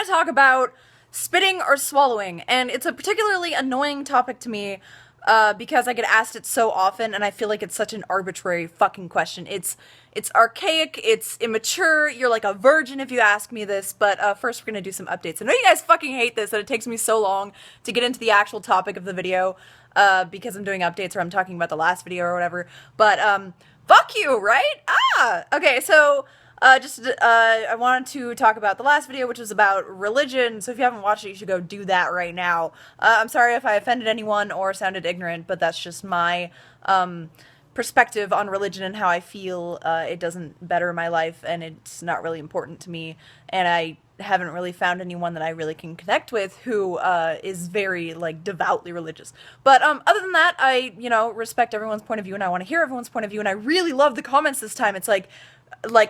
gonna talk about spitting or swallowing, and it's a particularly annoying topic to me because I get asked it so often, and I feel like it's such an arbitrary fucking question. It's archaic, it's immature, you're like a virgin if you ask me this, but first we're gonna do some updates. I know you guys fucking hate this, that it takes me so long to get into the actual topic of the video, because I'm doing updates or I'm talking about the last video or whatever, but fuck you, right? Okay, so I wanted to talk about the last video, which was about religion, so if you haven't watched it, you should go do that right now. I'm sorry if I offended anyone or sounded ignorant, but that's just my, perspective on religion and how I feel. It doesn't better my life, and it's not really important to me, and I haven't really found anyone that I really can connect with who is very, like, devoutly religious. But other than that, I, respect everyone's point of view, and I want to hear everyone's point of view, and I really love the comments this time. It's like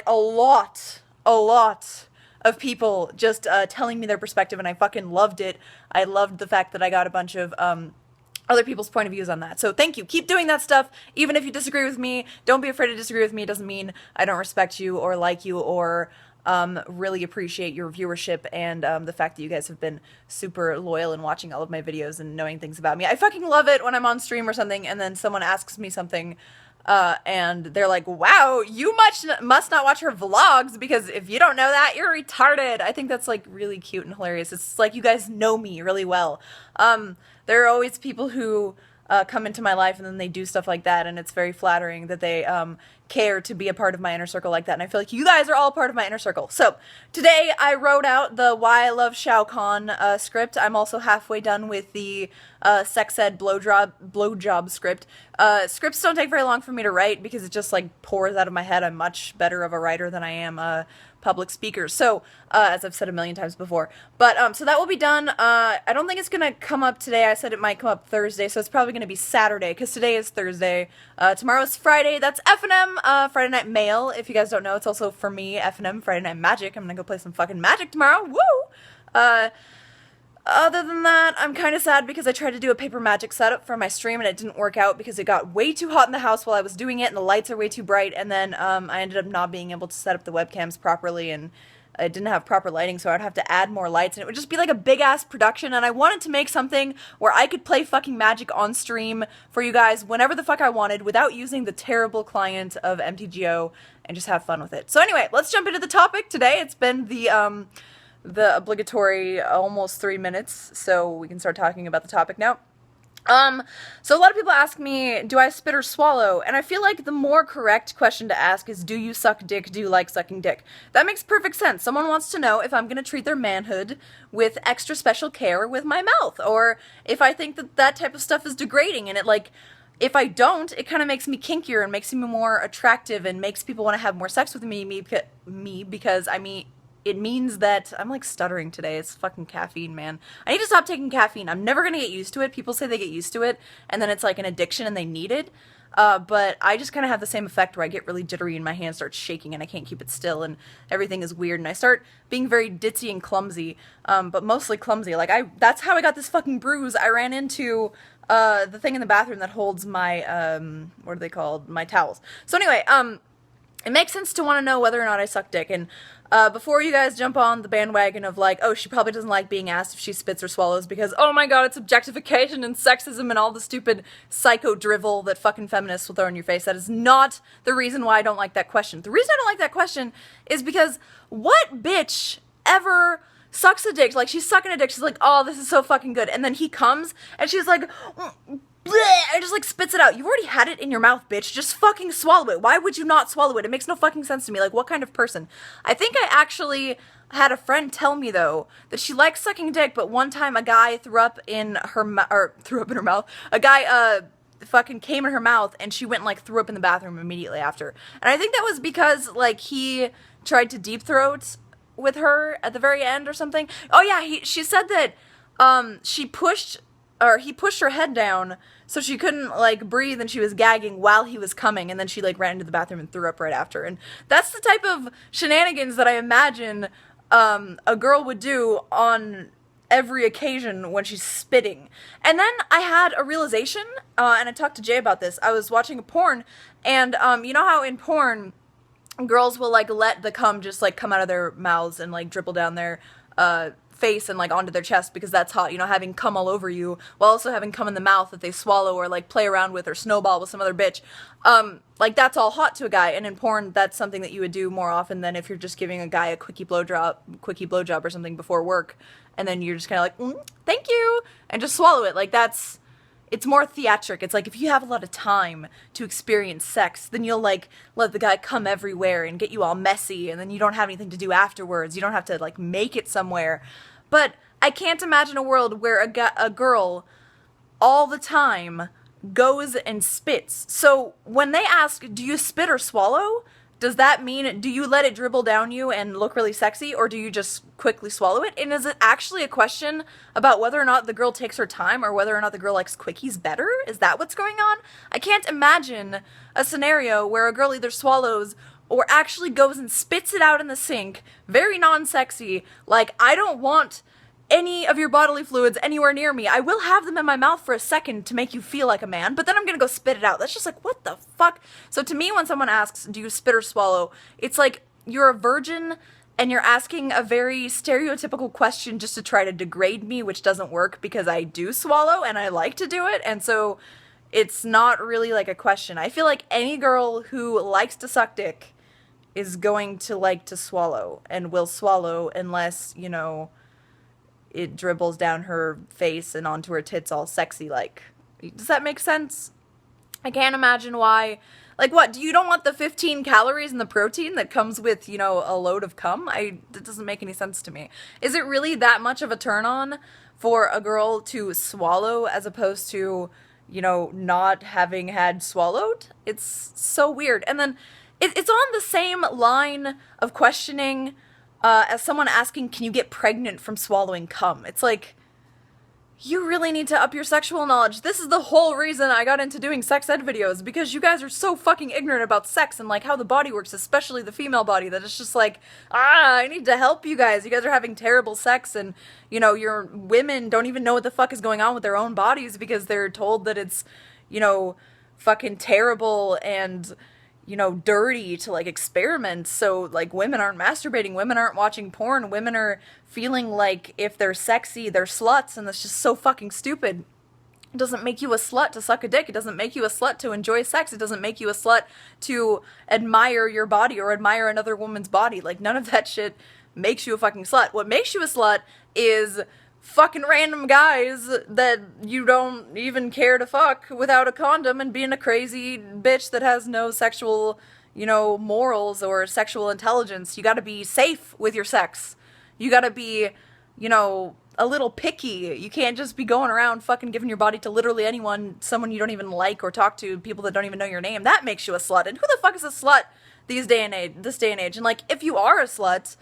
a lot of people just telling me their perspective, and I fucking loved it. I loved the fact that I got a bunch of other people's point of views on that. So thank you. Keep doing that stuff. Even if you disagree with me, don't be afraid to disagree with me. It doesn't mean I don't respect you or like you or really appreciate your viewership and the fact that you guys have been super loyal in watching all of my videos and knowing things about me. I fucking love it when I'm on stream or something and then someone asks me something and they're like, wow, you must not watch her vlogs because if you don't know that, you're retarded. I think that's like really cute and hilarious. It's like you guys know me really well. There are always people who come into my life and then they do stuff like that, and it's very flattering that they care to be a part of my inner circle like that, and I feel like you guys are all part of my inner circle. So today I wrote out the Why I Love Shao Kahn script. I'm also halfway done with the sex ed blowjob script. Scripts don't take very long for me to write because it just like pours out of my head. I'm much better of a writer than I am a public speaker. So, as I've said a million times before. But, so that will be done. I don't think it's gonna come up today. I said it might come up Thursday, so it's probably gonna be Saturday, because today is Thursday. Tomorrow's Friday. That's F&M, Friday Night Mail. If you guys don't know, it's also for me, F&M, Friday Night Magic. I'm gonna go play some fucking Magic tomorrow. Woo! Other than that, I'm kind of sad because I tried to do a paper magic setup for my stream and it didn't work out because it got way too hot in the house while I was doing it and the lights are way too bright, and then I ended up not being able to set up the webcams properly and I didn't have proper lighting, so I'd have to add more lights and it would just be like a big-ass production, and I wanted to make something where I could play fucking Magic on stream for you guys whenever the fuck I wanted without using the terrible client of MTGO and just have fun with it. So anyway, let's jump into the topic today. It's been the obligatory almost 3 minutes, so we can start talking about the topic now. So a lot of people ask me, do I spit or swallow? And I feel like the more correct question to ask is, do you suck dick? Do you like sucking dick? That makes perfect sense. Someone wants to know if I'm gonna treat their manhood with extra special care with my mouth, or if I think that that type of stuff is degrading, and it like, if I don't, it kind of makes me kinkier and makes me more attractive and makes people want to have more sex with me because I mean, it means that I'm like stuttering today. It's fucking caffeine, man. I need to stop taking caffeine. I'm never gonna get used to it. People say they get used to it and then it's like an addiction and they need it. But I just kind of have the same effect where I get really jittery and my hand starts shaking and I can't keep it still and everything is weird and I start being very ditzy and clumsy, but mostly clumsy. Like that's how I got this fucking bruise. I ran into the thing in the bathroom that holds my, what are they called? My towels. So anyway, it makes sense to want to know whether or not I suck dick, and before you guys jump on the bandwagon of like, oh, she probably doesn't like being asked if she spits or swallows because, oh my god, it's objectification and sexism and all the stupid psycho drivel that fucking feminists will throw in your face, that is not the reason why I don't like that question. The reason I don't like that question is because what bitch ever sucks a dick? Like, she's sucking a dick, she's like, oh, this is so fucking good, and then he comes, and she's like, bleh, and just like spits it out. You've already had it in your mouth, bitch. Just fucking swallow it. Why would you not swallow it? It makes no fucking sense to me. Like, what kind of person? I think I actually had a friend tell me, though, that she likes sucking dick, but one time a guy threw up in her mouth. A guy, fucking came in her mouth, and she went and, like, threw up in the bathroom immediately after. And I think that was because, like, he tried to deep throat with her at the very end or something. Oh, yeah, she said that, he pushed her head down so she couldn't, like, breathe, and she was gagging while he was coming, and then she, like, ran into the bathroom and threw up right after. And that's the type of shenanigans that I imagine a girl would do on every occasion when she's spitting. And then I had a realization, and I talked to Jay about this. I was watching a porn, and you know how in porn girls will, like, let the cum just, like, come out of their mouths and, like, dribble down their face and like onto their chest because that's hot, you know, having cum all over you while also having cum in the mouth that they swallow or like play around with or snowball with some other bitch. Like that's all hot to a guy, and in porn that's something that you would do more often than if you're just giving a guy a quickie blowjob or something before work, and then you're just kind of like, thank you, and just swallow it. Like it's more theatric. It's like if you have a lot of time to experience sex, then you'll like let the guy come everywhere and get you all messy, and then you don't have anything to do afterwards. You don't have to like make it somewhere. But I can't imagine a world where a girl all the time goes and spits. So when they ask, do you spit or swallow? Does that mean, do you let it dribble down you and look really sexy, or do you just quickly swallow it? And is it actually a question about whether or not the girl takes her time or whether or not the girl likes quickies better? Is that what's going on? I can't imagine a scenario where a girl either swallows or actually goes and spits it out in the sink, very non-sexy, like, I don't want any of your bodily fluids anywhere near me. I will have them in my mouth for a second to make you feel like a man, but then I'm gonna go spit it out. That's just like, what the fuck? So to me, when someone asks, do you spit or swallow, it's like you're a virgin and you're asking a very stereotypical question just to try to degrade me, which doesn't work because I do swallow and I like to do it, and so it's not really like a question. I feel like any girl who likes to suck dick is going to like to swallow and will swallow unless, you know, it dribbles down her face and onto her tits all sexy like. Does that make sense? I can't imagine why. Like what, you don't want the 15 calories and the protein that comes with, you know, a load of cum? That doesn't make any sense to me. Is it really that much of a turn on for a girl to swallow as opposed to, you know, not having had swallowed? It's so weird. And then it's on the same line of questioning as someone asking, can you get pregnant from swallowing cum? It's like, you really need to up your sexual knowledge. This is the whole reason I got into doing sex ed videos, because you guys are so fucking ignorant about sex and like how the body works, especially the female body, that it's just like, I need to help you guys. You guys are having terrible sex, and, you know, your women don't even know what the fuck is going on with their own bodies because they're told that it's, you know, fucking terrible and, you know, dirty to like experiment. So like women aren't masturbating, women aren't watching porn, women are feeling like if they're sexy, they're sluts, and that's just so fucking stupid. It doesn't make you a slut to suck a dick. It doesn't make you a slut to enjoy sex. It doesn't make you a slut to admire your body or admire another woman's body. Like, none of that shit makes you a fucking slut. What makes you a slut is fucking random guys that you don't even care to fuck without a condom and being a crazy bitch that has no sexual, you know, morals or sexual intelligence. You gotta be safe with your sex. You gotta be, you know, a little picky. You can't just be going around fucking giving your body to literally anyone, someone you don't even like or talk to, people that don't even know your name. That makes you a slut. And who the fuck is a slut this day and age? And like, if you are a slut,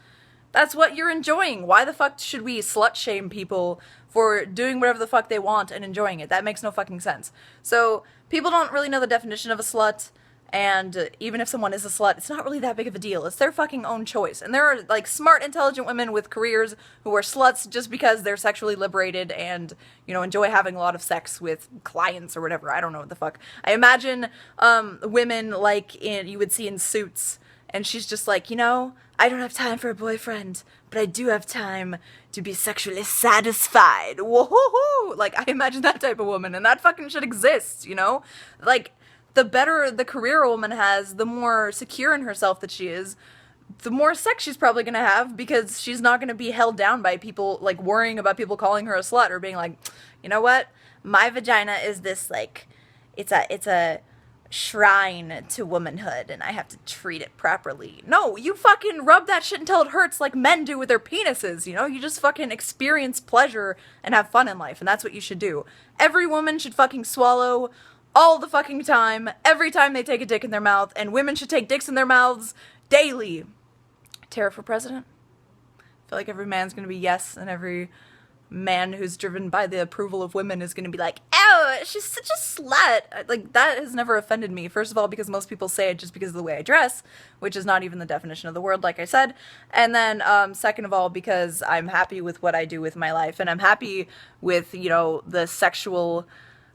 that's what you're enjoying. Why the fuck should we slut shame people for doing whatever the fuck they want and enjoying it? That makes no fucking sense. So people don't really know the definition of a slut, and even if someone is a slut, it's not really that big of a deal. It's their fucking own choice. And there are like smart, intelligent women with careers who are sluts just because they're sexually liberated and, you know, enjoy having a lot of sex with clients or whatever. I don't know what the fuck. I imagine women like you would see in Suits, and she's just like, you know, I don't have time for a boyfriend, but I do have time to be sexually satisfied. Whoa-hoo-hoo! Like, I imagine that type of woman, and that fucking shit exists, you know? Like, the better the career a woman has, the more secure in herself that she is, the more sex she's probably gonna have, because she's not gonna be held down by people, like, worrying about people calling her a slut or being like, you know what? My vagina is this, like, it's a shrine to womanhood and I have to treat it properly. No, you fucking rub that shit until it hurts like men do with their penises, you know? You just fucking experience pleasure and have fun in life, and that's what you should do. Every woman should fucking swallow all the fucking time, every time they take a dick in their mouth, and women should take dicks in their mouths daily. Tara for president? I feel like every man's gonna be yes, and every man who's driven by the approval of women is gonna be like, oh, she's such a slut. Like, that has never offended me. First of all, because most people say it just because of the way I dress, which is not even the definition of the word, like I said. And then, second of all, because I'm happy with what I do with my life, and I'm happy with, you know, the sexual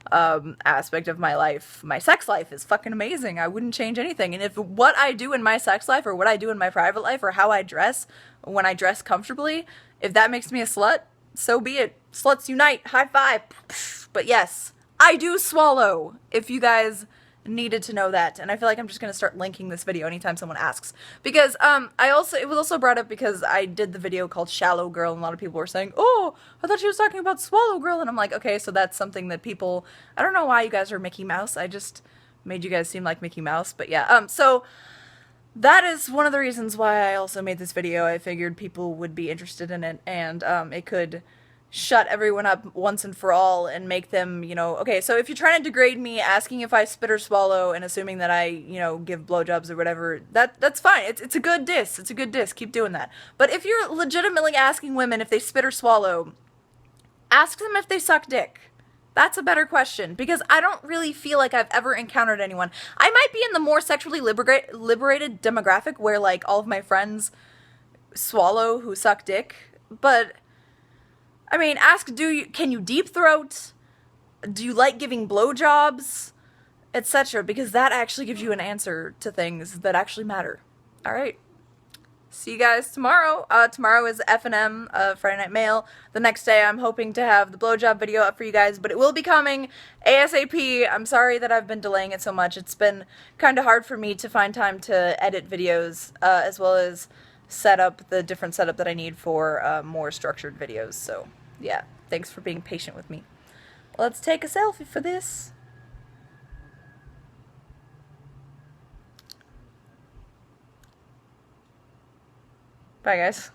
aspect of my life. My sex life is fucking amazing. I wouldn't change anything. And if what I do in my sex life or what I do in my private life or how I dress when I dress comfortably If that makes me a slut, so be it. Sluts unite. High five. But yes, I do swallow, if you guys needed to know that. And I feel like I'm just gonna start linking this video anytime someone asks. Because it was also brought up because I did the video called Shallow Girl, and a lot of people were saying, oh, I thought she was talking about Swallow Girl. And I'm like, okay, so that's something that people, I don't know why you guys are Mickey Mouse. I just made you guys seem like Mickey Mouse. But yeah, so that is one of the reasons why I also made this video. I figured people would be interested in it, and it could shut everyone up once and for all and make them, you know, okay, so if you're trying to degrade me, asking if I spit or swallow and assuming that I, you know, give blowjobs or whatever, that's fine. It's a good diss. It's a good diss. Keep doing that. But if you're legitimately asking women if they spit or swallow, ask them if they suck dick. That's a better question, because I don't really feel like I've ever encountered anyone. I might be in the more sexually liberated demographic where, like, all of my friends swallow who suck dick, but I mean, ask, can you deep throat? Do you like giving blowjobs? Etc. Because that actually gives you an answer to things that actually matter. Alright. See you guys tomorrow. Tomorrow is F&M, Friday Night Mail. The next day I'm hoping to have the blowjob video up for you guys, but it will be coming ASAP. I'm sorry that I've been delaying it so much. It's been kind of hard for me to find time to edit videos, as well as set up the different setup that I need for more structured videos. So yeah, thanks for being patient with me. Let's take a selfie for this. Bye guys.